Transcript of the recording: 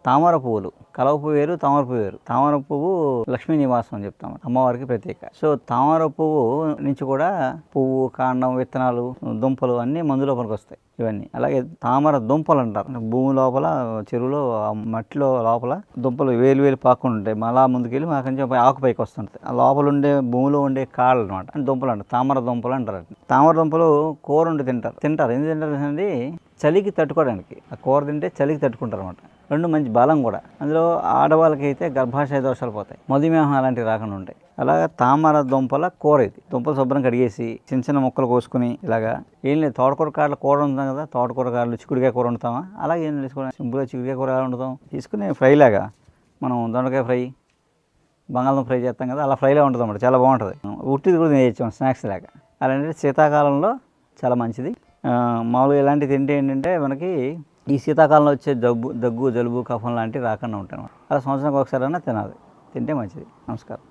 తామర పువ్వులు, కలవ పువ్వు వేరు, తామర పువ్వు వేరు. తామర పువ్వు లక్ష్మీ నివాసం అని చెప్తాం, అమ్మవారికి ప్రత్యేక. సో తామర పువ్వు నుంచి కూడా పువ్వు, కాండం, విత్తనాలు, దుంపలు అన్నీ మందు లోపలికి వస్తాయి ఇవన్నీ. అలాగే తామర దుంపలు అంటారు, భూమి లోపల చెరువులో మట్టిలో లోపల దుంపలు వేలు పాకుండా ఉంటాయి. మళ్ళా ముందుకెళ్ళి మా కొంచెం ఆకు పైకి వస్తుంటాయి. ఆ లోపల ఉండే భూమిలో ఉండే కాళ్ళు అనమాట దుంపలు అంటారు, తామర దుంపలు అంటారు. తామర దుంపలు కూర ఉండి తింటారు. ఎందుకు తింటారు అండి, చలికి తట్టుకోవడానికి. ఆ కూర తింటే చలికి తట్టుకుంటారు అనమాట. రెండు మంచి బలం కూడా. అందులో ఆడవాళ్ళకి అయితే గర్భాశయ దోషాలు పోతాయి, మధుమేహం అలాంటివి రాకుండా ఉంటాయి. అలాగే తామర దుంపల కూర ఇది. దుంపలు శుభ్రం కడిగేసి చిన్న ముక్కలు కోసుకుని ఇలాగా ఏం లేదు, తోటకూర కాడలు కూర వండుతాం కదా, తోటకూర కాడలు చిక్కుడుకాయ కూర వండుతామా, అలాగే ఏం తీసుకోవడం సింపుల్గా చిక్కుడుకాయ కూర ఎలా వండుతాం తీసుకుని ఫ్రై లాగా. మనం దొండకాయ ఫ్రై, బంగాళదుంప ఫ్రై చేస్తాం కదా, అలా ఫ్రైలా ఉంటుంది అన్నమాట. చాలా బాగుంటుంది. ఉట్టిది కూడా తినేయచ్చు స్నాక్స్ లాగా. అలాంటి శీతాకాలంలో చాలా మంచిది. మామూలుగా ఇలాంటివి తింటే ఏంటంటే మనకి ఈ శీతాకాలంలో వచ్చే దగ్గు, జలుబు, కఫం లాంటివి రాకుండా ఉంటాయి అన్నమాట. అలా సంవత్సరానికి ఒకసారైనా తినాలి, తింటే మంచిది. నమస్కారం.